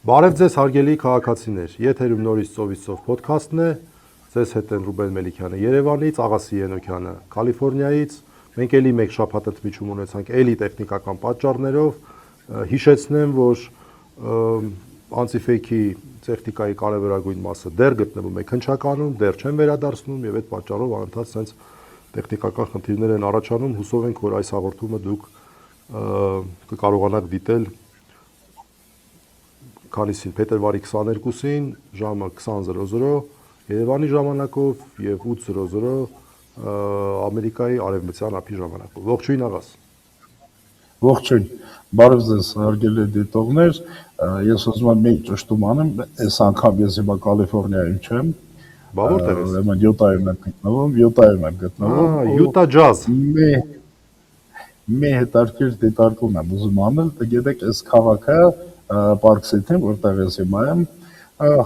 Բարև ձեզ հարգելի քաղաքացիներ, եթերում նորից ծովից ծով փոդքասթն է, ձեզ հետ են Ռուբեն Մելիքյանը Երևանից, Աղասի Ենոքյանը Կալիֆոռնիայից, մենք էլի մեկ շաբաթ ընդմիջում ունեցանք էլի տեխնիկական պատճառներով, հիշեցնեմ, որ անտիֆեյքի տեխնիկայի կարևորագույն մասը դեռ գտնվում է քննչականում, դեռ չեն վերադարձնում եւ այդ պատճառով անընդհատ sense տեխնիկական խնդիրներ են առաջանում, հուսով ենք, որ այս հաղորդումը դուք կկարողանաք դիտել քանիսին փետրվարի 22-ին ժամը 20:00 Երևանի ժամանակով եւ 8:00 Ամերիկայի արևմտյան ափի ժամանակով։ Ողջույն աղաս։ Ողջույն։ Բարև ձեզ հարգելի դիտողներ։ Ես ուզում եմ մի ճշտում անեմ, այս անգամ ես հիմա Կալիֆոռնիայում չեմ։ Բա որտեղ ես։ Ուրեմն Յուտայում եմ գտնվում, Յուտա ջազ։ Մի հետաքրքիր դիտարկում եմ ուզում անել, գիտեք, այս քաղաքը Park City-ն, որտեղ ես հիմա եմ,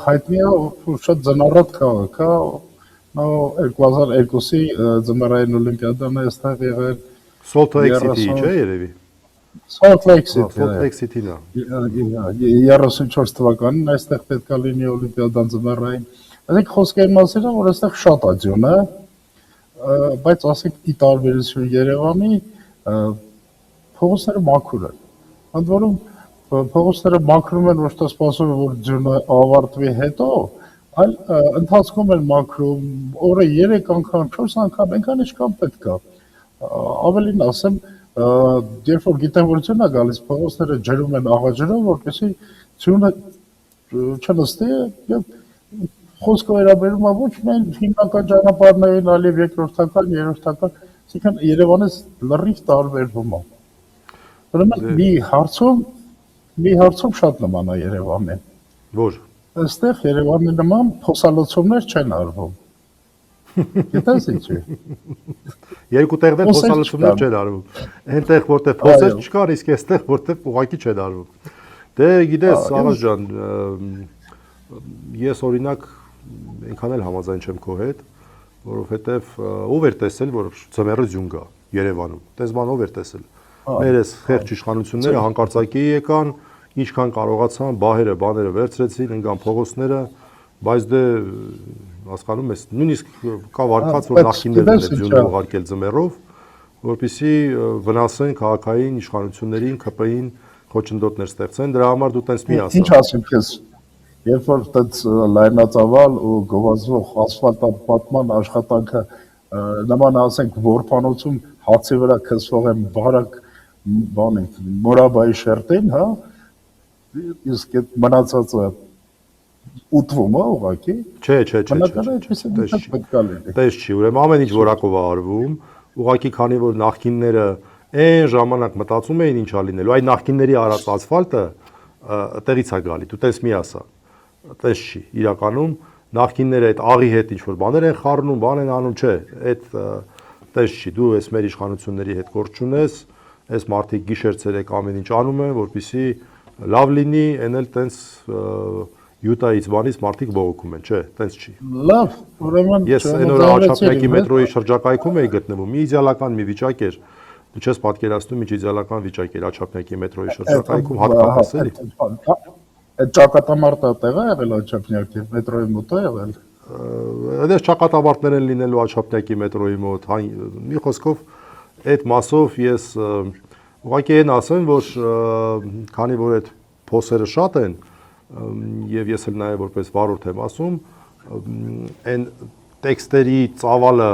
հայտնի է շատ ձնառատ քաղաք է, 2002-ի ձմեռային օլիմպիադան է այստեղ եղել։ Salt Lake City, չէ՞ երևի։ Salt Lake City։ Salt Lake City-ն է։ 34 թվականին այստեղ պետք է լինի օլիմպիադան ձմեռային։ Այսինքն խոսքը այն մասին է, որ այստեղ շատ ադյուն է, բայց ասենք ի տարբերություն Երևանի, փողոցները մաքուր են։ Ընդ որում փողոցները մաքրում են ոչ թե սպասում որ ջուրը ավարտվի հետո, այլ ընթացքում են մաքրում, օրը 3 անգամ, 4 անգամ, այնքան ինչքան պետք է։ Ավելին ասեմ, երբ որ գիտեմ որ ջուրն է գալիս, փողոցները ջրում են աղաջրով, որպեսզի ջուրը չնստի եւ խոսքը վերաբերում է ոչ միայն հիմնական ճանապարհներին, այլև երկրորդական, երրորդական, այսինքն Երևանից լրիվ տարբերվում է։ Ուրեմն մի հարցում շատ նման է Երևանին։ Որ։ Այստեղ Երևանի նման փոսալոցումներ չեն արվում։ Գիտես ինչի։ Երկու տեղներ փոսալոցումներ չեն արվում։ Այնտեղ որտեղ փոսեր չկար, իսկ այստեղ որտեղ ուղակի չեն արվում։ Դե գիտես, Աղաս ջան, ես օրինակ այնքան էլ համաձայն չեմ քո հետ, որովհետև ով էր տեսել, որ ձմեռը ձյուն գա Երևանում։ Տեսման ով էր տեսել։ Մեր այս խեղճ իշխանությունները հանկարծակի եկան, ինչքան կարողացան, բաները վերցրեցին, ընկան փողոցները, բայց դե հասկանում ես, նույնիսկ կա վարկած, որ նախկիններն են ձյունը ուղարկել ձմեռով, որպեսզի վնասեն քաղաքային իշխանություններին, ԿՊ-ին խոչընդոտներ ստեղծեն, դրա համար դու տենց մի ասա։ Ինչ ասեմ քեզ, երբ որ տենց լայնածավալ ու գովազդող ասֆալտապատման աշխատանքը նման ասենք որփանոցում հացի վրա քսվող են բարակ մորաբայի շերտին, հա, իսկ այդ մնացածը ուտվում է ուղղակի։ Չէ։ Պետք է Տես չի, ուրեմն ամեն ինչ որակով է արվում, ուղղակի քանի որ նախկինները այն ժամանակ մտածում էին ինչա լինելու, այդ նախկինների արած ասֆալտը տեղից է գալի, դու տես մի ասա։ Տես չի, իրականում նախկինները այդ աղի հետ ինչ որ բաներ են խառնում, բան են անում, չէ, այդ տես չի, դու այս մեր իշխանությունների հետ գործ չունես, այս մարդիկ գիշեր-ցերեկ ամեն ինչ անում են, որպեսզի լավ լինի, այն էլ տենց Յուտայից բանից մարդիկ բողոքում են, չէ, տենց չի։ Լավ, ուրեմն ես այն օրը Աչափնյակի մետրոյի շրջակայքում էի գտնվում, մի իդեալական մի վիճակ էր, դու չես պատկերացնում ինչ իդեալական վիճակ էր Աչափնյակի մետրոյի շրջակայքում հատկապես էլի։ Այդ ճակատամարտը տեղ է եղել Աչափնյակի մետրոյի մոտ է եղել։ Այդպես ճակատամարտներ են լինելու Աչափնյակի մետրոյի մոտ, մի խոսքով այդ մասով ես ուղղակի այն ասեմ, որ քանի որ այդ փոսերը շատ են եւ ես էլ նաեւ որպես վարորդ եմ ասում, այն տեքստերի ծավալը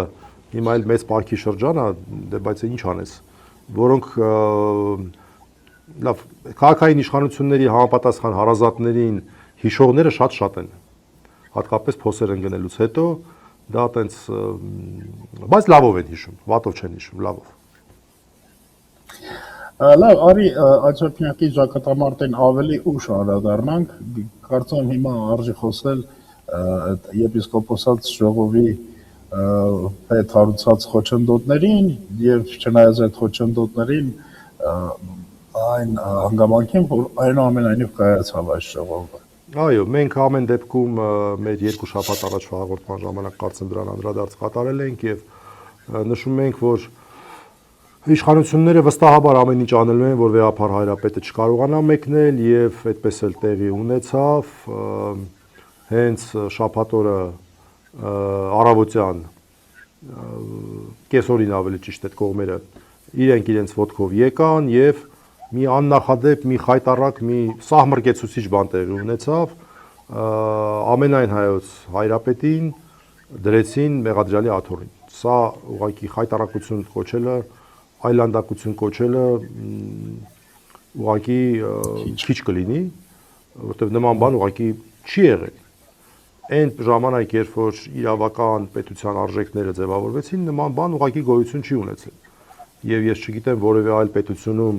հիմա էլ մեծ парքի շրջան է, դե բայց ինչ անես, որոնք լավ քաղաքային իշխանությունների համապատասխան հարազատներին հիշողները շատ են, հատկապես փոսեր ընկնելուց հետո դա տենց, բայց լավով են հիշում, վատով չեն հիշում, լավով։ Լավ, արի Աչափնյակի ճակատամարտին ավելի ուշ անդրադառնանք, կարծում եմ հիմա արժի խոսել եպիսկոպոսատ ժողովի հետ հարուցած խոչընդոտներին եւ չնայած այդ խոչընդոտներին այն հանգամանքին, որ այնուամենայնիվ կայացավ այս ժողովը։ Այո, մենք ամեն դեպքում մեր 2 շաբաթ առաջվա հաղորդման ժամանակ կարծեմ դրան անդրադարձ կատարել ենք եւ նշում ենք, որ Իշխանությունները վստահաբար ամեն ինչ անելու են, որ վեհապար հայրապետը չկարողանա մեկնել եւ այդպես էլ տեղի ունեցավ հենց շաբաթ օրը առավոտյան կեսօրին ավելի ճիշտ այդ կողմերը իրենց ոտքով եկան եւ մի աննախադեպ, մի խայտառակ, մի սահմռկեցուցիչ բան տեղի ունեցավ ամենայն հայոց հայրապետին դրեցին մեղադրյալի աթոռին։ Սա ուղղակի խայտառակություն կոչելը, այլանդակություն կոչելը ուղղակի քիչ կլինի, որովհետեւ նման բան ուղղակի չի եղել։ Այն ժամանակ, երբ որ իրավական պետության արժեքները ձևավորվեցին, նման բան ուղղակի գոյություն չի ունեցել։ Եվ ես չգիտեմ որևէ այլ պետությունում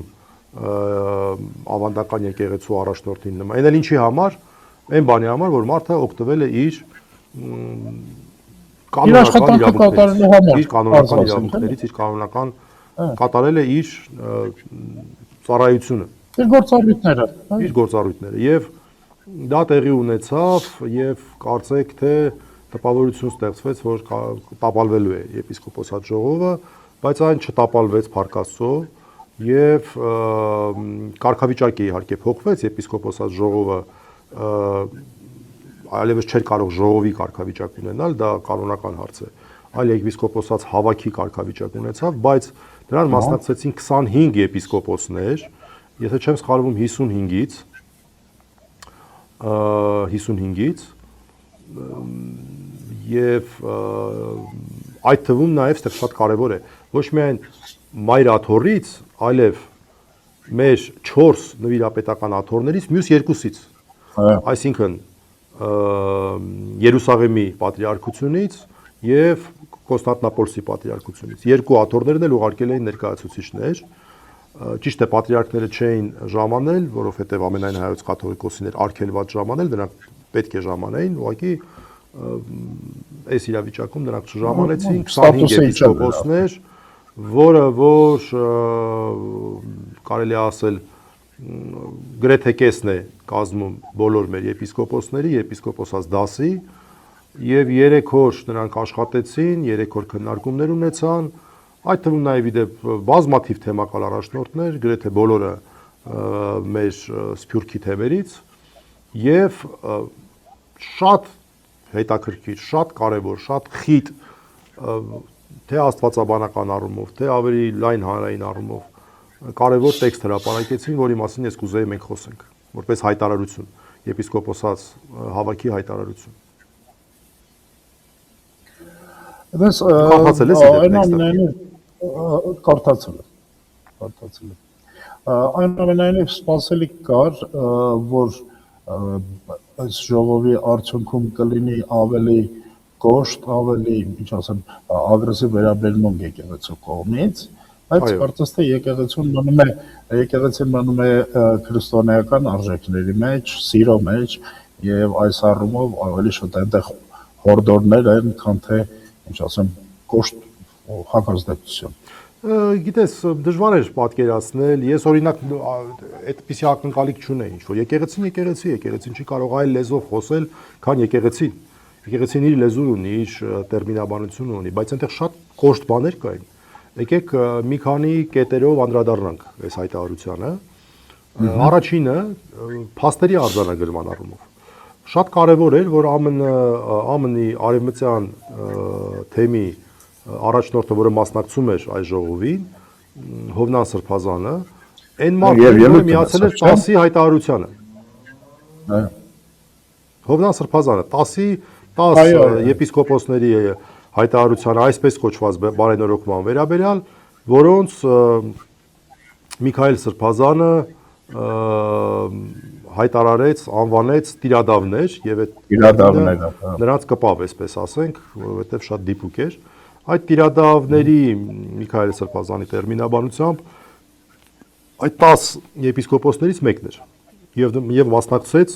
ավանդական եկեղեցու առաջնորդին նման։ Այն էլ ինչի համար, այն բանի համար, որ մարդը օգտվել է իր կանոնական իրավունքներից, իր կանոնական կատարել է իր ծառայությունը, իր գործառույթները եւ դա տեղի ունեցավ եւ կարծեք թե տպավորություն ստեղծվեց, որ տապալվելու է եպիսկոպոսատ ժողովը, բայց այն չտապալվեց Փառք Աստծո եւ կարգավիճակը իհարկե փոխվեց, եպիսկոպոսատ ժողովը այլևս չէր կարող ժողովի կարգավիճակ ունենալ, դա կանոնական հարց է, այլ եպիսկոպոսած հավաքի կարգավիճակ ունեցավ, բայց դրան մասնակցեցին 25 եպիսկոպոսներ, եթե չեմ սխալվում 55-ից եւ այդ թվում նաեւ ստեղ շատ կարեւոր է ոչ միայն մայր աթոռից, այլև մեր 4 նվիրապետական աթոռներից մյուս երկուսից, այսինքն Երուսաղեմի պատրիարքությունից եւ Կոնստանտինոպոլսի պատրիարքությունից երկու աթոռներն էլ ուղարկել էին ներկայացուցիչներ, ճիշտ է պատրիարքները չէին ժամանել, որովհետեւ ամենայն հայոց կաթողիկոսիներ արգելված ժամանել, դրանք պետք է ժամանեին, ուղղակի այս իրավիճակում դրանք չժամանեցին 25 եպիսկոպոսներ, որը որ կարելի է ասել գրեթե կեսն է կազմում բոլոր մեր եպիսկոպոսների, եպիսկոպոսած դասի եւ 3 օր նրանք աշխատեցին, 3 օր քննարկումներ ունեցան, այդ թվում նաեւ իդեպ բազմաթիվ թեմակալ առաջնորդներ, գրեթե բոլորը մեր սփյուռքի թեմերից եւ շատ հետաքրքիր, շատ կարեւոր, շատ խիտ թե աստվածաբանական առումով, թե ավելի լայն հանրային առումով կարևոր տեքստ հրապարակեցին, որի մասին ես կուզեի մենք խոսենք, որպես հայտարարություն, եպիսկոպոսած հավաքի հայտարարություն։ Դες կարդացել եմ։ Այնուամենայնիվ սպասելիք կար, որ այս ժողովի արդյունքում կլինի ավելի կոշտ, ավելի, ինչ ասեմ, ագրեսիվ վերաբերմունք եկեղեցու կողմից, բայց կարծես թե եկեղեցին մնում է քրիստոնեական արժեքների մեջ, սիրո մեջ եւ այս առումով ավելի շուտ այնտեղ հորդորներ են, քան թե, ինչ ասեմ, կոշտ հակազդեցություն։ Գիտես, դժվար է պատկերացնել, ես օրինակ այդպիսի ակնկալիք չունեի, ինչ որ եկեղեցին չի կարող այլ լեզվով խոսել, քան եկեղեցին։ Եկեղեցին իր լեզու ունի, իր տերմինաբանություն ունի, բայց այնտեղ շատ կոշտ բաներ կային։ Եկեք մի քանի կետերով անդրադառնանք այս հայտարարությանը։ Առաջինը փաստերի արձանագրման առումով։ Շատ կարևոր էր, որ ԱՄՆ-ի արևմտյան թեմի առաջնորդը, որը մասնակցում էր այս ժողովին, Հովնան Սրբազանը, այն մարդը միացել էր 10-ի հայտարարությանը։ Հովնան Սրբազանը 10 եպիսկոպոսների հայտարարությանը այսպես կոչված բարենորոգման վերաբերյալ, որոնց Միքայել Սրբազանը հայտարարեց, անվանեց տիրադավներ եւ այդ նրանց կպավ, այսպես ասենք, որովհետեւ շատ դիպուկ էր։ Այդ տիրադավների Միքայել Սրբազանի տերմինաբանությամբ այդ 10 եպիսկոպոսներից մեկն էր եւ մասնակցեց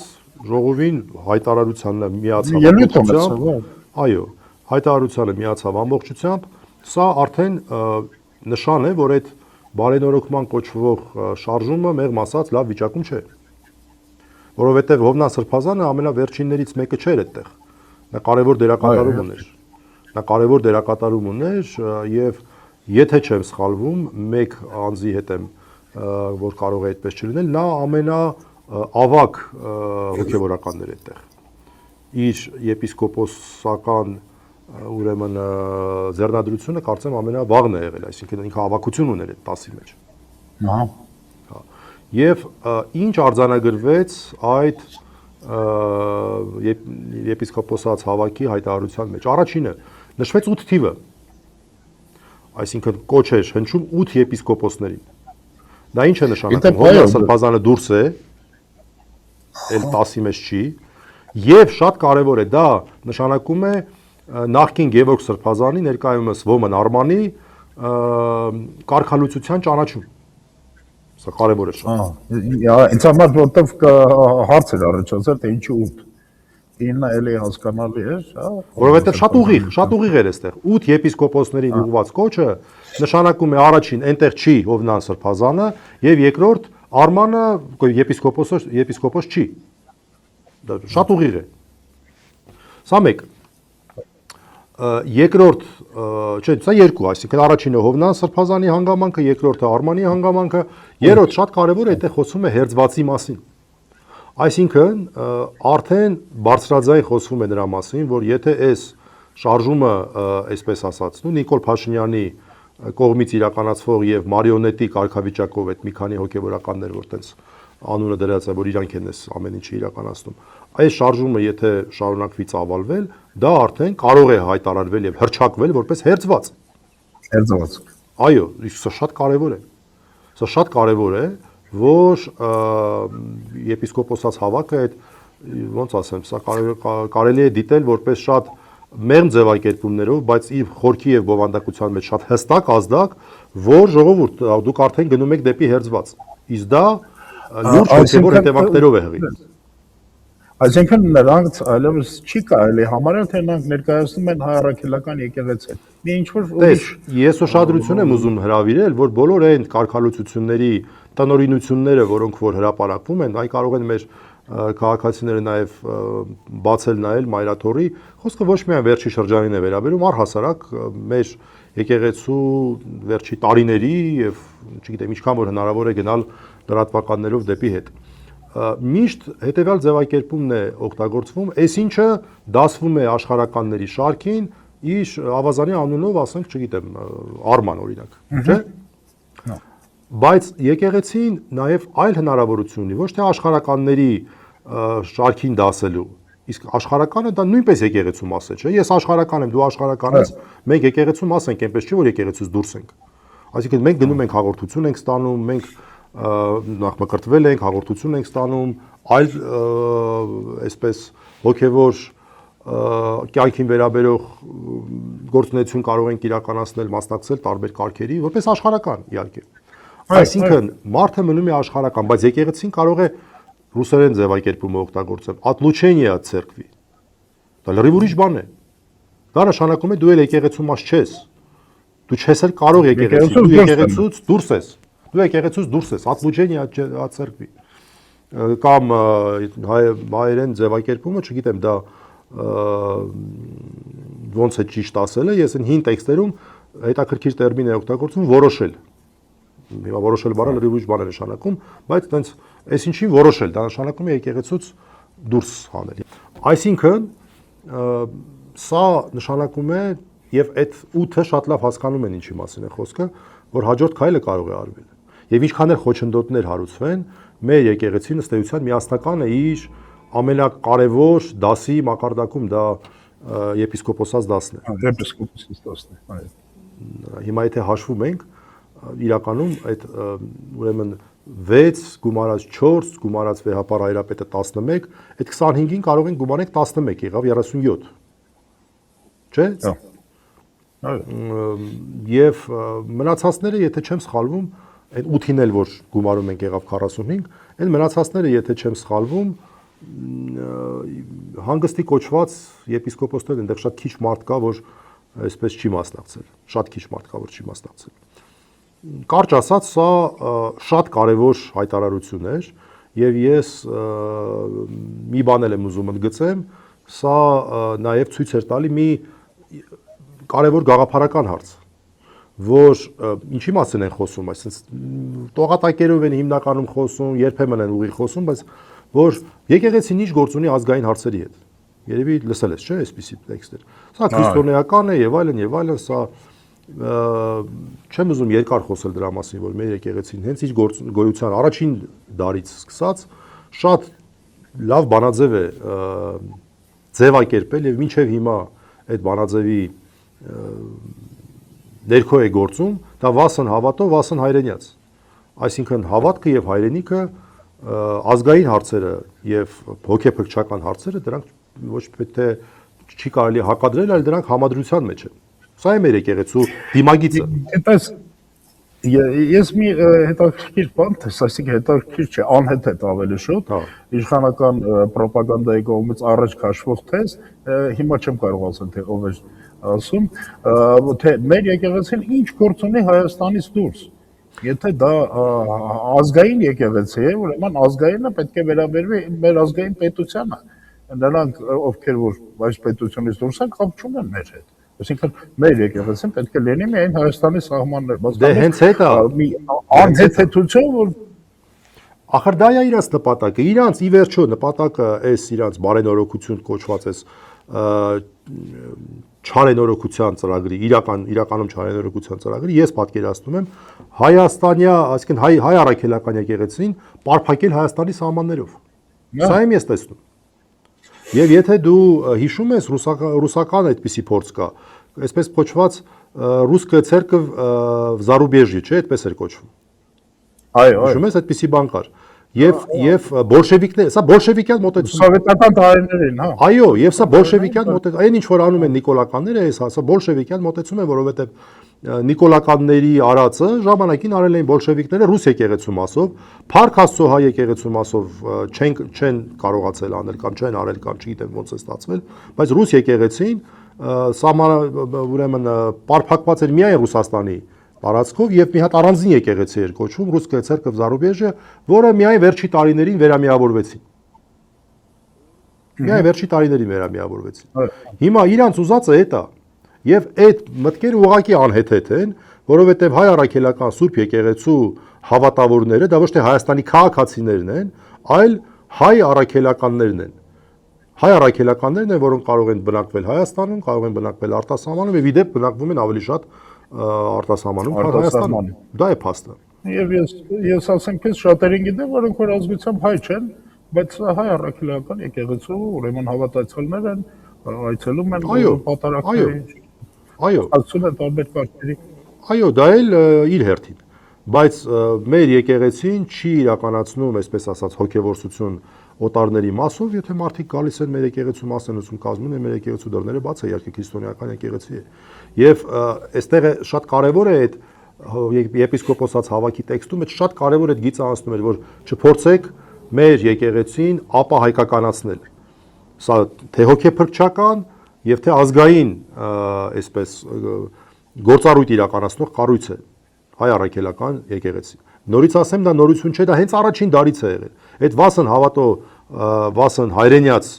ժողովին հայտարարությանը միացավ։ Այո, հայտարարությանը միացավ ամբողջությամբ, սա արդեն նշան է, որ այդ բարենորոգման կոչվող շարժումը մեղմ ասած լավ վիճակում չէ։ Որովհետև Հովնան Սրբազանը ամենավերջիններից մեկը չէր այդտեղ։ Նա կարևոր դերակատարում ուներ։ Նա կարևոր դերակատարում ուներ եւ եթե չեմ սխալվում, մեկ անձի հետ եմ, որ կարող է այդպես չլինել, նա ամենաավագ հոգևորականներ է այդտեղ։ Իր եպիսկոպոսական ուրեմն ձեռնադրությունը կարծեմ ամենավաղն է եղել, այսինքն ինքը ավագություն ուներ այդ 10-ի մեջ։ Ահա։ Եվ ինչ արձանագրվեց այդ եպիսկոպոսած հավաքի հայտարարության մեջ։ Առաջինը նշվեց 8 թիվը, այսինքն կոչ էր հնչում 8 եպիսկոպոսներին։ Դա ինչ է նշանակում, Հովնան Սրբազանը դուրս է, էլ 10-ի մեջ չի, եւ շատ կարեւոր է, դա նշանակում է նախկին Գևորգ Սրբազանի, ներկայումս Ոմն Արմանի կարգալուծության ճանաչում։ Սա կարևոր է շատ։ Ինձ համար որտեվ հարց էր առաջացել, թե ինչու 8։ 9-ը էլի հասկանալի է, հա։ Որովհետև շատ ուղիղ էր այստեղ։ 8 եպիսկոպոսներին ուղղված կոչը նշանակում է առաջին այնտեղ չի Հովնան Սրբազանը եւ երկրորդ Արմանը եպիսկոպոս չի։ Դա շատ ուղիղ է։ Սա մեկ։ Երկրորդ, չէ, սա երկու, այսինքն առաջինը Հովնան Սրբազանի հանգամանքը, երկրորդը Արմանի հանգամանքը, երրորդ շատ կարևոր է, այդտեղ խոսվում է հերձվածի մասին։ Այսինքն արդեն բարձրաձայն խոսվում է նրա մասին, որ եթե այս շարժումը, այսպես ասած, Նիկոլ Փաշինյանի կողմից իրականացվող եւ մարիոնետի կարգավիճակով այդ մի քանի հոգեվորականներ, որ տենց անունը դրած է, որ իրանք են այս ամեն ինչը իրականացնում, այս շարժումը եթե շարունակվի ծավալվել, դա արդեն կարող է հայտարարվել եւ հռչակվել որպես հերձված։ Հերձված։ Այո, իսկ սա շատ կարեւոր է։ Սա շատ կարեւոր է, որ եպիսկոպոսած հավաքը այդ ոնց ասեմ, սա կարելի է դիտել որպես շատ մեղմ ձևակերպումներով, բայց իր խորքի եւ բովանդակության մեջ շատ հստակ ազդակ, որ ժողովուրդ դուք արդեն գնում եք դեպի հերձված։ Իսկ դա լուրջ հոգեվոր հետևանքներով է հղի։ Այսինքն նրանց այլևս չի կարելի համարել, թե նրանք ներկայացնում են հայ առաքելական եկեղեցին։ Մի ինչ որ ուրիշ ես ուշադրություն եմ ուզում հրավիրել, որ բոլոր այն կարգալուծությունների տնօրինությունները, որոնք որ հրապարակվում են, այն կարող են մեր քաղաքացիները նաև բացել նայել մայրաթորի, խոսքը ոչ միայն վերջի շրջանին է վերաբերում, առհասարակ մեր եկեղեցու վերջի տարիների եւ չգիտեմ ինչքան որ հնարավոր է գնալ լրատվականներով դեպի հետ։ Միշտ հետեւյալ ձևակերպումն է օգտագործվում, այսինչը դասվում է աշխարհականների շարքին, իր ավազանի անունով, ասենք, չգիտեմ, Արման օրինակ, չէ՞։ Բայց եկեղեցին նաև այլ հնարավորություն ունի, ոչ թե աշխարհականների շարքին դասելու, իսկ աշխարհականը դա նույնպես եկեղեցու մաս է, չէ՞։ Ես աշխարհական եմ, դու աշխարհական ես, մենք եկեղեցու մաս ենք, այնպես չի որ եկեղեցուց դուրս ենք։ Այսինքն մենք գնում ենք հաղորդություն ենք ստանում, մենք նախ մկրտվել ենք, հաղորդություն ենք ստանում, այլ այսպես հոգևոր կյանքին վերաբերող գործունեություն կարող ենք իրականացնել, մասնակցել տարբեր կարգերի, որպես աշխարհական իհարկե։ Այսինքն մարդը մնում է աշխարհական, բայց եկեղեցին կարող է ռուսերեն ձևակերպումը օգտագործել, «Отлучение от церкви»։ Դա լրիվ ուրիշ բան է։ Դա նշանակում է դու էլ եկեղեցու մաս չես։ Դու չես էլ կարող եկեղեցի, դու եկեղեցուց դուրս ես։ Դու եկեղեցուց դուրս ես, «Отлучение от церкви»։ Կամ հայերեն ձևակերպումը, չգիտեմ, դա ոնց է ճիշտ ասելը, ես այն հին տեքստերում հետաքրքիր տերմին է օգտագործում որոշել։ Հիմա որոշել բառը լրիվ ուրիշ բան է նշանակում, բայց տենց այսինչին որոշել, դա նշանակում է եկեղեցուց դուրս հանել։ Այսինքն սա նշանակում է եւ այդ 8-ը շատ լավ հասկանում են ինչի մասին է խոսքը, որ հաջորդ քայլը կարող է արվել։ Եվ ինչքան էլ խոչընդոտներ հարուցվեն, մեր եկեղեցին ըստ էության միասնական է իր ամենակարևոր դասի մակարդակում, դա եպիսկոպոսած դասն է։ Եպիսկոպոսած դասն է, այո։ Հիմա եթե հաշվում ենք, իրականում այդ ուրեմն 6 գումարած 4 գումարած վեհապար հայրապետը 11, այդ 25-ին կարող ենք գումարենք 11, եղավ 37։ Չէ՞։ Եվ մնացածները, եթե չեմ սխալվում, այն 8-ին էլ որ գումարում ենք եղավ 45, այն մնացածները, եթե չեմ սխալվում, հանգստի կոչված եպիսկոպոսներ, այնտեղ շատ քիչ մարդ կա, որ այսպես չի մասնակցել, շատ քիչ մարդ կա, որ չի մասնակցել։ Կարճ ասած, սա շատ կարևոր հայտարարություն էր եւ ես մի բան եմ ուզում ընդգծեմ, սա նաեւ ցույց էր տալի մի կարևոր գաղափարական հարց, որ ինչի մասին են խոսում, այսինքն տողատակերով են հիմնականում խոսում, երբեմն են ուղիղ խոսում, բայց որ եկեղեցին ինչ գործ ունի ազգային հարցերի հետ։ Երևի լսել ես, չէ՞, այսպիսի տեքստեր։ Սա քրիստոնեական է եւ այլն, սա չեմ ուզում երկար խոսել դրա մասին, որ մեր եկեղեցին հենց իր գոյության առաջին դարից սկսած շատ լավ բանաձև է ձևակերպել եւ մինչեւ հիմա այդ բանաձևի ներքո է գործում, դա վասն հավատով, վասն հայրենյաց։ Այսինքն հավատքը եւ հայրենիքը ազգային հարցերը եւ հոգեփրկչական հարցերը դրանք ոչ թե չի կարելի հակադրել, այլ դրանք համադրության մեջ են։ Սա է մեր եկեղեցու դիմագիծը։ Այդպես ես մի հետաքրքիր բան թե, այսինքն հետաքրքիր չէ, անհետ ավելի շուտ իշխանական ռոպագանդայի կողմից առաջ քաշվող թեզ, հիմա չեմ կարող ասել թե ով է ասում, թե մեր եկեղեցին ինչ գործ ունի Հայաստանից դուրս։ Եթե դա ազգային եկեղեցի է, ուրեմն ազգայինը պետք է վերաբերվի մեր ազգային պետությանը։ Նրանք ովքեր որ այս պետությունից դուրս են, կապ չունեն մեր հետ։ Այսինքն մեր եկեղեցին պետք է լինի միայն Հայաստանի սահմաններ, բայց դե հենց այդ է անհեթեթություն, որ ախր դա է իրանց նպատակը, իրանց ի վերջո նպատակը էս իրանց բարենորոգություն կոչված էս չարենորոգության ծրագրի, իրականում չարենորոգության ծրագրի, ես պատկերացնում եմ Հայաստանյա, այսինքն հայ առաքելական եկեղեցին պարփակել Հայաստանի սահմաններով։ Սա եմ ես տեսնում։ Եվ եթե դու հիշում ես ռուսական այդպիսի փորձ կա, այսպես կոչված ռուսская церковь в зарубежье, չէ՞, այդպես էր կոչվում։ Այո, հիշում ես այդպիսի բան կար։ Եվ բոլշևիկներ, սա բոլշևիկյան մոտեցում։ Սովետական տարիներին, հա։ Այո, եւ սա բոլշևիկյան մոտեցում, այն ինչ որ անում են նիկոլականները, սա բոլշևիկյան մոտեցում է, որովհետեւ նիկոլականների արածը ժամանակին արել էին բոլշևիկները ռուս եկեղեցու մասով, Փառք Աստծո հայ եկեղեցու մասով չեն կարողացել անել կամ չեն արել կամ չգիտեմ ոնց է ստացվել, բայց ռուս եկեղեցին ուրեմն պարփակված էր միայն Ռուսաստանի տարածքով եւ մի հատ առանձին եկեղեցի էր կոչվում Ռուսская церковь Зарубежья, որը միայն վերջի տարիներին վերամիավորվեցին։ Միայն վերջի տարիներին վերամիավորվեցին։ Հիմա իրանց ուզածը այդ է։ Եվ այդ մտքերը ուղղակի անհեթեթ են, որովհետև հայ առաքելական Սուրբ եկեղեցու հավատավորները դա ոչ թե Հայաստանի քաղաքացիներն են, այլ հայ առաքելականներն են։ Հայ առաքելականներն են, որոնք կարող են բնակվել Հայաստանում, կարող են բնակվել արտասահմանում եւ իդեպ բնակվում են ավելի շատ արտասահմանում, քան Հայաստանում։ Դա է փաստը։ Եվ ես ասենք ես շատերին գիտեմ, որոնք որ ազգությամբ հայ չեն, բայց հայ առաքելական եկեղեցու ուրեմն հավատացյալներ են, այցելում են պատարակների։ Այո, ասում են տարբեր կարգերի։ Այո, դա էլ իր հերթին, բայց մեր եկեղեցին չի իրականացնում, այսպես ասած, հոգևորություն օտարների մասով, եթե մարդիկ գալիս են մեր եկեղեցու մասնություն կազմում են, մեր եկեղեցու դռները բաց է, իհարկե քրիստոնեական եկեղեցի է։ Եվ այստեղ է շատ կարևոր է այդ եպիսկոպոսած հավաքի տեքստում, այդ շատ կարևոր է այդ գիծը անցնում էր, որ չփորձեք մեր եկեղեցին ապա հայկականացնել։ Սա թե հոգեփրկչական եւ թե ազգային այսպես գործառույթ իրականացնող կառույց է հայ առաքելական եկեղեցի։ Նորից ասեմ, դա նորություն չէ, դա հենց առաջին դարից է եղել։ Այդ վասն հավատո, վասն հայրենյաց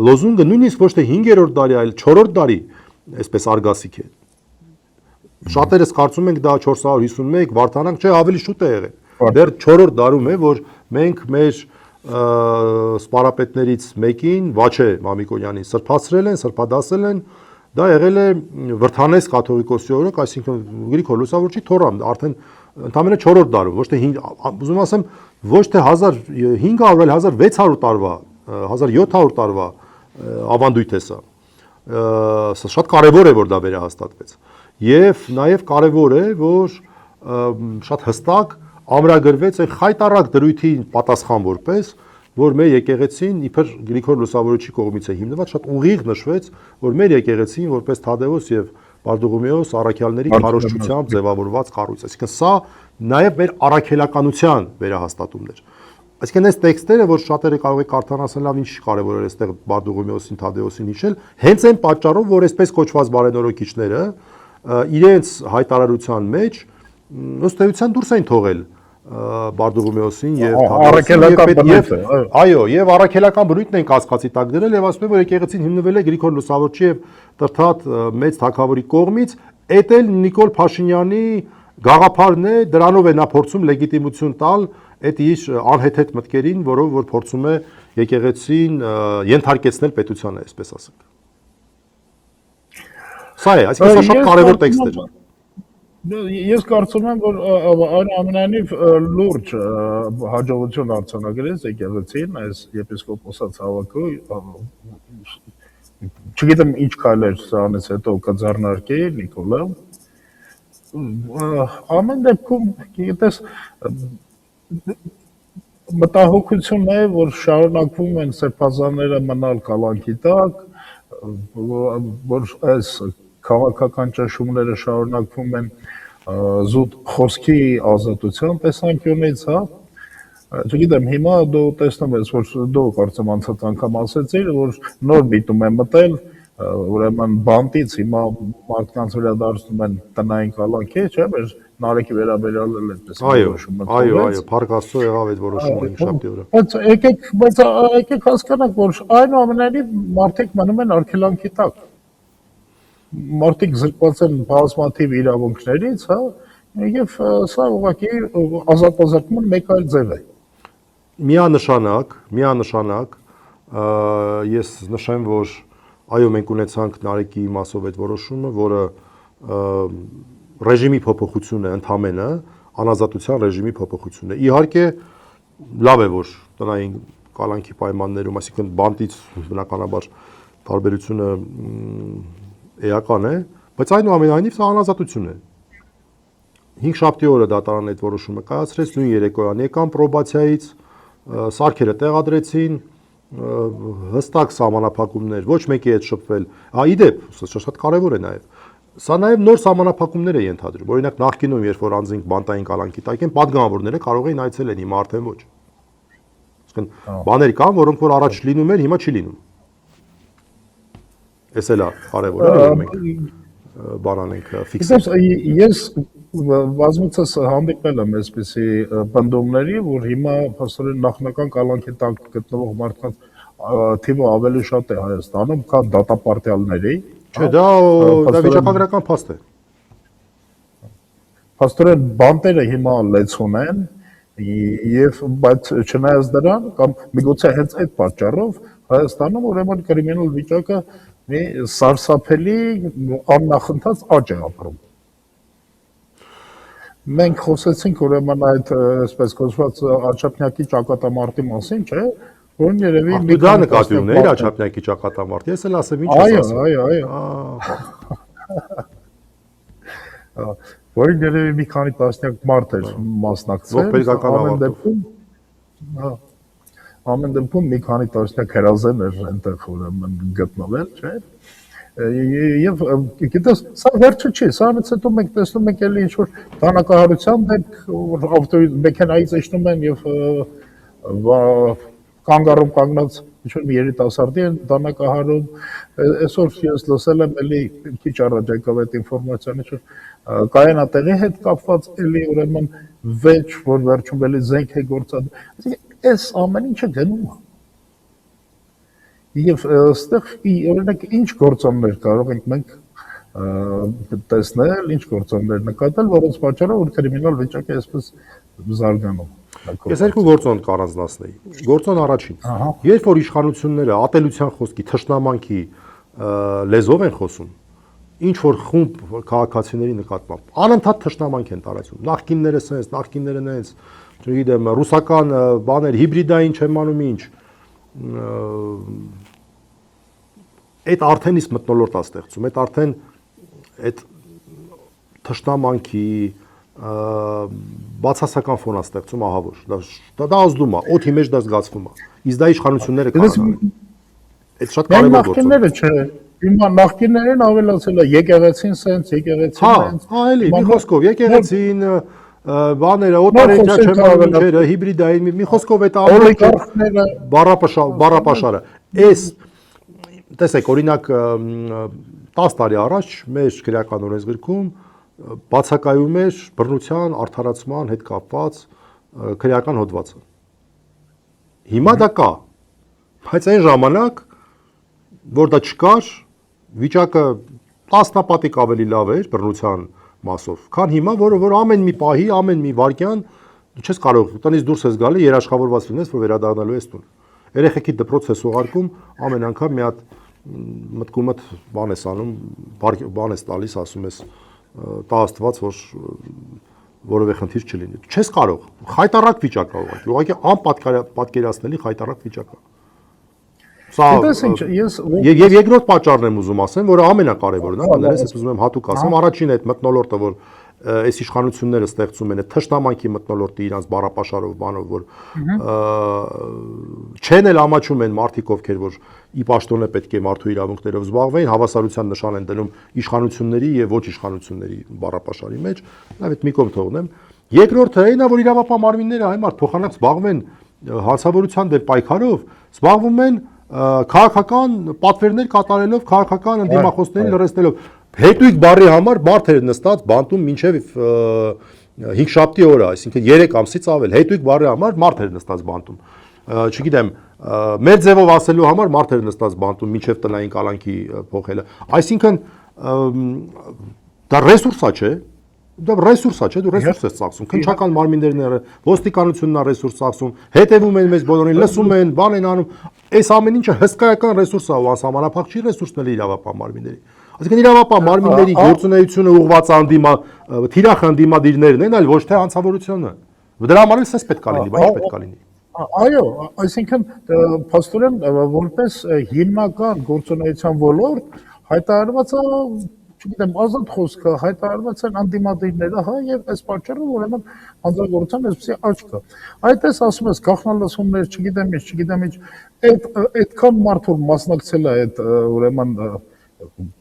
լոզունգը նույնիսկ ոչ թե 5-րդ դարի, այլ 4-րդ դարի այսպես արգասիկ է։ Շատերս կարծում ենք դա 451 Վարդանանք, չէ, ավելի շուտ է եղել։ Դեռ 4-րդ դարում է, որ մենք մեր սպարապետներից մեկին Վաչե Մամիկոնյանին սրբացրել են, սրբադասել են, դա եղել է Վրթանես կաթողիկոսի օրոք, այսինքն Գրիգոր Լուսավորչի թոռան, արդեն ընդամենը 4-րդ դարում, ոչ թե 5, ուզում ասեմ, ոչ թե 1500, այլ 1600 տարվա, 1700 տարվա ավանդույթ է սա։ Սա շատ կարևոր է, որ դա վերահաստատվեց։ Եվ նաև կարևոր է, որ շատ հստակ ամրագրվեց այն խայտառակ դրույթին պատասխան որպես, որ մեր եկեղեցին իբր Գրիգոր Լուսավորչի կողմից է հիմնված, շատ ուղիղ նշվեց, որ մեր եկեղեցին որպես Թադևոս եւ Բարդուղիմեոս առաքյալների քարոզչությամբ ձևավորված կառույց, այսինքն սա նաև մեր առաքելականության վերահաստատումն էր։ Այսինքն այս տեքստերը, որ շատերը կարող եք կարդանասել, լավ ինչ կարևոր է այստեղ Բարդուղիմեոսին, Թադևոսին հիշել, հենց այն պատճառով, որ այսպես կոչված բարենորոգիչները իրենց հայտարարության մեջ ըստ էության դուրս են թողել Բարդուղիմեոսին եւ այո, եւ առաքելական բնույթն են կասկածի տակ դրել եւ ասում են, որ եկեղեցին հիմնվել է Գրիգոր Լուսավորչի եւ Տրթատ մեծ թագավորի կողմից Էդ էլ Նիկոլ Փաշինյանի գաղափարն է, դրանով է նա փորձում լեգիտիմություն տալ այդ իր անհեթեթ մտքերին, որով որ փորձում է եկեղեցին ենթարկեցնել պետությանը, այսպես ասենք։ Սա է, այսինքն սա շատ կարևոր տեքստ է։ Ես կարծում եմ, որ այն ամենայնիվ լուրջ հաջողություն արձանագրեց եկեղեցին այս եպիսկոպոսած հավաքը, չգիտեմ ինչ քայլեր սրանից հետո կձեռնարկի Նիկոլը, ամեն դեպքում գիտես մտահոգություն է, որ շարունակվում են սրբազանները մնալ կալանքի տակ, որ այս քաղաքական ճնշումները շարունակվում են զուտ խոսքի ազատության տեսանկյունից, հա, չգիտեմ, հիմա դու տեսնում ես, որ դու կարծեմ անցած անգամ ասեցիր, որ նոր միտում է մտել, ուրեմն բանտից հիմա մարդկանց վերադարձնում են տնային կալանքի, չէ՞, մեր Նարեկի վերաբերյալ էլ այդպես որոշումը։ Այո, Փառք Աստծո եղավ այդ որոշումը հինգշաբթի օրը։ Բայց եկեք հասկանանք, որ այնուամենայնիվ մարդիկ մնում են արգելանքի տակ։ Մարդիկ զրկված են բազմաթիվ իրավունքներից, հա, եւ սա ուղղակի ազատազրկման մեկ այլ ձև է։ Միանշանակ ես նշեմ, որ այո, մենք ունեցանք Նարեկի մասով այդ որոշումը, որը ռեժիմի փոփոխություն է ընդհանրապես, անազատության ռեժիմի փոփոխություն է։ Իհարկե, լավ է, որ տնային կալանքի պայմաններում, այսինքն բանտից բնականաբար տարբերությունը էական է, բայց այնուամենայնիվ սա անազատություն է։ Հինգշաբթի օրը դատարանն այդ որոշումը կայացրեց, նույն երեկոյան եկան պրոբացիայից, սարքերը տեղադրեցին, հստակ սահմանափակումներ, ոչ մեկի հետ շփվել։ Իդեպ, սա շատ կարևոր է նաև։ Սա նաև նոր սահմանափակումներ է ենթադրում։ Օրինակ նախկինում, երբ որ անձինք բանտային կալանքի տակ են, падգամավորները կարող էին այցելել, հիմա արդեն ոչ։ Այսինքն բաներ կան, որոնք որ առաջ լինում էր, հիմա չի լինում։ Էս էլ է կարևորը, որ մենք բանանենք ֆիքսել։ Ես բազմիցս հանդիպել եմ այսպիսի բնդումների, որ հիմա փաստորեն նախնական կալանքի տակ գտնվող մարդկանց թիվը ավելի շատ է Հայաստանում, քան դատապարտյալների։ Չէ, դա վիճակագրական փաստ է։ Փաստորեն բանտերը հիմա լեցուն են, եւ բայց չնայած դրան, կամ միգուցե հենց այդ պատճառով Հայաստանում ուրեմն կրիմինալ վիճակը մի սարսափելի աննախընթաց աճ է ապրում։ Մենք խոսեցինք ուրեմն այդ այսպես կոչված Աչափնյակի ճակատամարտի մասին, չէ՞, որն երևի մի դա նկատի ուներ Աչափնյակի ճակատամարտի, ես էլ ասեմ ինչ ես ասում։ Այո։ Որին երևի մի քանի տասնյակ մարդ էր մասնակցել, ամեն դեպքում մի քանի տասնյակ հրազեն էր այնտեղ ուրեմն գտնվել, չէ՞։ Եվ գիտես, սա վերջը չի, սրանից հետո մենք տեսնում ենք էլի ինչ-որ դանակահարության դեպք, մեքենայից իջնում են եւ կանգառում կանգնած ինչ-որ մի երիտասարդի են դանակահարում, այսօր ես լսել եմ էլի քիչ առաջ եկավ այդ ինֆորմացիան, ինչ-որ կայանատեղի հետ կապված էլի ուրեմն վեճ, որ վերջում էլի զենք է գործադրում, այս ամեն ինչը գնում է։ Եվ այստեղ օրինակ ինչ գործոններ կարող ենք մենք տեսնել, ինչ գործոններ նկատել, որոնց պատճառով որ կրիմինալ վիճակը այսպես զարգանում։ Ես երկու գործոն կառանձնացնեի։ Գործոն առաջին։ Երբ որ իշխանությունները ատելության խոսքի, թշնամանքի լեզվով են խոսում, ինչ որ խումբ քաղաքացիների նկատմամբ անընդհատ թշնամանք են տարածում։ Նախկինները սենց, նախկինները նենց, չգիտեմ, ռուսական բաներ, հիբրիդային չեմ անում ինչ։ Այդ արդեն իսկ մթնոլորտ է ստեղծում, այդ արդեն այդ թշնամանքի բացասական ֆոն է ստեղծում ահավոր։ Դա ազդում է, օդի մեջ դա զգացվում է։ Իսկ դա իշխանությունները կարող են։ Այդ շատ կարևոր գործ է։ Նախկինները չէ։ Հիմա նախկիններին ավելացել է եկեղեցին սենց, եկեղեցին սենց։ Հա, էլի, մի խոսքով եկեղեցին բաները, օտարենտիա չեմ անում ինչերը, հիբրիդային, մի խոսքով այդ ամենը բառապաշարը։ Այս տեսեք, օրինակ 10 տարի առաջ մեր քրեական օրենսգրքում բացակայում էր բռնության արդարացման հետ կապված քրեական հոդվածը։ Հիմա դա կա, բայց այն ժամանակ, որ դա չկար, վիճակը տասնապատիկ ավելի լավ էր բռնության մասով, քան հիմա, որ ամեն մի պահի, ամեն մի վայրկյան դու չես կարող տնից դուրս ես գալի, երաշխավորված լինես, որ վերադառնալու ես տուն։ Երեխեքի դպրոց ես ուղարկում, ամեն անգամ մի հատ մտքումդ բան ես անում, բան ես տալիս, ասում ես տա Աստված, որ որևէ խնդիր չլինի։ Չես կարող, խայտառակ վիճակ է ուղղակի անպատկերացնելի խայտառակ վիճակ է։ Սա եւ երկրորդ պատճառն եմ ուզում ասեմ, որը ամենակարևորն է, ներես ես ուզում եմ հատուկ ասեմ, առաջին այդ մթնոլորտը, որ այս իշխանությունները ստեղծում են, այդ թշնամանքի մթնոլորտը իրանց բառապաշարով բանով, որ չեն էլ ամաչում են մարդիկ, ովքեր որ ի պաշտոնե պետք է մարդու իրավունքներով զբաղվեն, հավասարության նշան են դնում իշխանությունների եւ ոչ իշխանությունների բառապաշարի մեջ, նաեւ այդ մի կողմ թողնեմ։ Երկրորդը այն է, որ իրավապահ մարմինները այ մարդ փոխանակ զբաղվեն հանցավորության դեմ պայքարով, զբաղվում են քաղաքական պատվերներ կատարելով, քաղաքական ընդդիմախոսներին լրացնելով։ Հետույք բառի համար մարդ էր նստած բանտում մինչև 5 շաբթի օրը, այսինքն 3 ամսից ավել։ Հետույք բառի համար մարդ էր նստած բանտում։ Չգիտեմ, մեր ձևով ասելու համար մարդ էր նստած բանտում մինչև տնային կալանքի փոխելը։ Այսինքն դա ռեսուրս է, չէ՞։ Դա ռեսուրս է, չէ՞, դու ռեսուրս ես ծախսում։ Քննչական մարմիններն են, ոստիկանությունն է ռեսուրս ծախսում, հետևում են մեզ բոլորին, լսում են, բան են անում։ Այս ամեն ինչը հսկայական ռեսուրս է ու անսահմանափակ չի ռեսուրսն էլ իրավապահ մարմինների։ Այսինքն իրավապահ մարմինների գործունեությունը ուղղված թիրախ անդիմադիրներն են, այլ ոչ թե հանցավորությունը։ Դրա համար էլ սենց պետք է լինի, բայց պետք է լինի։ Այո, այսինքն փաստորեն որպես հիմնական գործունեության ոլորտ հայտարարված է, չգիտեմ, ազատ խոսքը, հայտարարված են անդիմադիրները, հա, եւ այս պատճառով ուրեմն հանցագործության այսպեսի աճ կա։ Այդպես ասում ես, գաղտնալսումներ, չգիտեմ ինչ, այդքան մարդ որ մասնակցել է այդ ուրեմն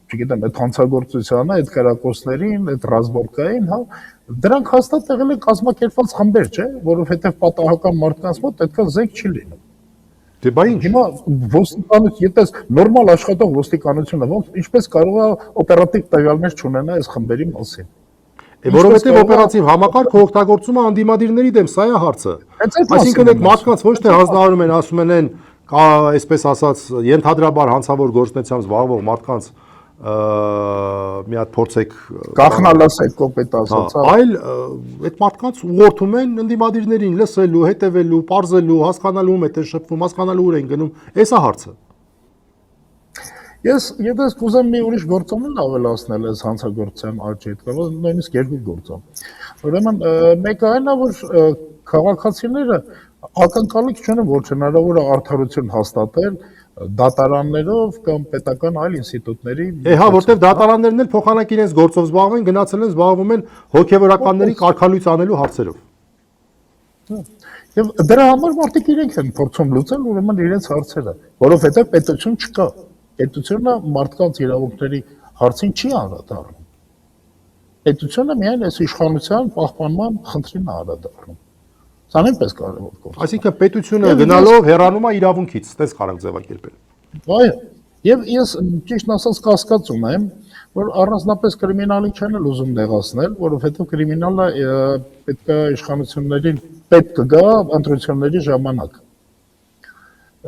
չգիտեմ, այդ հանցագործությանը, այդ կրակոցներին, այդ ռազմորկային, հա, դրանք հաստատ եղել են կազմակերպված խմբեր, չէ, որովհետև պատահական մարդկանց մոտ այդքան զենք չի լինում։ Դե բա ինչ։ Հիմա ոստիկանություն, եթե նորմալ աշխատող ոստիկանությունը ոնց ինչպես կարող է օպերատիվ տվյալներ չունենա այս խմբերի մասին։ Որովհետև օպերատիվ համակարգը օգտագործում է անդիմադիրների դեմ, սա է հարցը։ Այսինքն այդ մարդկանց ոչ թե հանձնարարում են, ասում են, այսպես ասած, ենթադրաբար հանցավոր գործունեությամբ զբաղվող մարդկանց մի հատ փորձեք գաղտնալսեք կոպետ ասած, այլ այդ մարդկանց ուղղորդում են ընդդիմադիրներին լսելու, հետևելու, պարզելու, հասկանալու ում է շփվում, հասկանալու ուր են գնում, էս է հարցը։ Ես կուզեմ մի ուրիշ գործոն ավելացնել այս հանցագործության աճի հետ, կարող նույնիսկ երկու գործոն։ Ուրեմն մեկը այն է, որ քաղաքացիները ակնկալիք չունեն, որ հնարավոր է արդարություն հաստատել դատարաններով կամ պետական այլ ինստիտուտների։ Հա, որտեվ դատարաններն էլ փոխանակ իրենց գործով զբաղվում են, գնացել են զբաղվում են հոգևորականների կարգալույց անելու հարցերով։ Եվ դրա համար մարդիկ իրենք են փորձում լուծել ուրեմն իրենց հարցերը, որովհետև պետություն չկա։ Պետությունը մարդկանց իրավունքների հարցին չի անդրադառնում։ Պետությունը միայն այս իշխանության պահպանման խնդրին է անդրադառնում։ Սա նույնպես կարևոր գործ է։ Այսինքն պետությունը գնալով հեռանում է իրավունքից, այդպես կարող ձևակերպել։ Այո, եւ ես ճիշտ ասած կասկած ունեմ, որ առանձնապես կրիմինալին չեն ուզում նեղացնել, որովհետեւ կրիմինալը պետք է իշխանություններին պետք կգա ընտրությունների ժամանակ։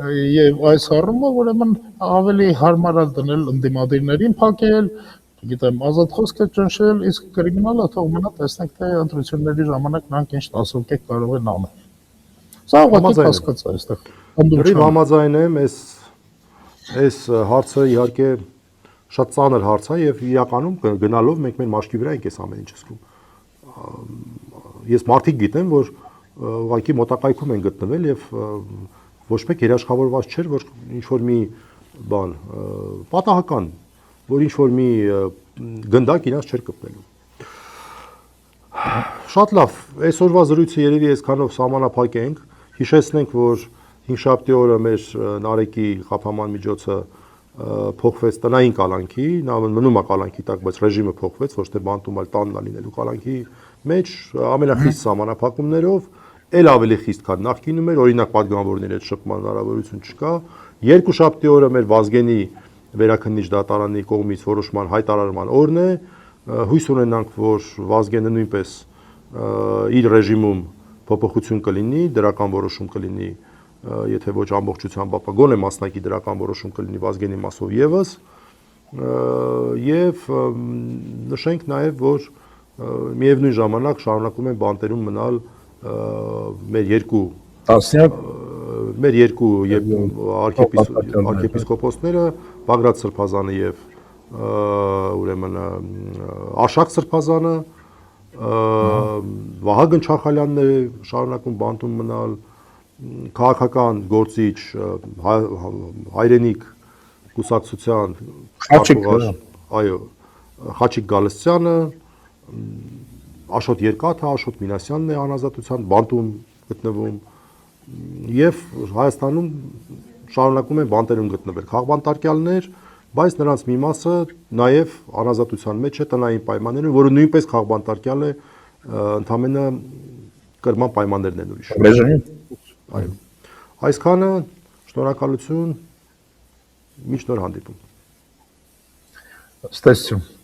Եվ այս առումով ուրեմն ավելի հարմար է դնել ընդդիմադիրներին փակել, գիտեմ, ազատ խոսքը ճնշել, իսկ կրիմինալը թող մնա, տեսնենք թե ընտրությունների ժամանակ նրանք ինչ դասովկեք կարող են անել։ Սա ուղղակի կասկած է այստեղ։ Դրիվ համաձայն եմ, այս հարցը իհարկե շատ ծանր հարց է եւ իրականում գնալով մենք մեր մաշկի վրա ենք այս ամեն ինչը զգում։ Ես մարդիկ գիտեմ, որ ուղղակի մոտակայքում են գտնվել եւ ոչ մեկ երաշխավորված չէր, որ ինչ որ մի բան պատահական, որ ինչ որ մի գնդակ իրաց չէր կպնելու։ Շատ լավ, այսօրվա զրույցը երևի այսքանով սահմանափակենք, հիշեցնենք, որ 5 շաբթի օրը մեր Նարեկի խափաման միջոցը փոխվեց տնային կալանքի, նա մնում է կալանքի տակ, բայց ռեժիմը փոխվեց, ոչ թե բանտում, այլ տանն է լինելու կալանքի մեջ, ամենախիստ սահմանափակումներով, ել ավելի խիստ քան նախկինում էր, օրինակ պատգամավորների հետ շփման հնարավորություն չկա։ Երկու շաբթի օրը մեր Վազգենի վերաքննիչ դատարանի կողմից որոշման հայտարարման օրն է, հույս ունենանք, որ Վազգենը նույնպես իր ռեժիմում փոփոխություն կլինի, դրական որոշում կլինի, եթե ոչ ամբողջությամբ, ապա գոնե մասնակի դրական որոշում կլինի Վազգենի մասով եւս, եւ նշենք նաեւ, որ միևնույն ժամանակ շարունակում են բանտերում մնալ մեր երկու տասնյակ արքեպիսկոպոսները Բագրատ Սրբազանը եւ ուրեմն Արշակ Սրբազանը, Վահագն Չախալյանն է շարունակում բանտում մնալ, քաղաքական գործիչ հայրենիք կուսակցության այո Խաչիկ Գալստյանը, Աշոտ Երկաթը, Աշոտ Մինասյանն է անազատության բանտում գտնվում եւ Հայաստանում շարունակում են բանտերում գտնվել քաղբանտարկյալներ, բայց նրանց մի մասը նաեւ անազատության մեջ է տնային պայմաններում, որը նույնպես քաղբանտարկյալ է, ընդամենը կրման պայմաններն են ուրիշ։ Այո։ Այսքանը, շնորհակալություն, մինչ նոր հանդիպում։ Ստեսություն։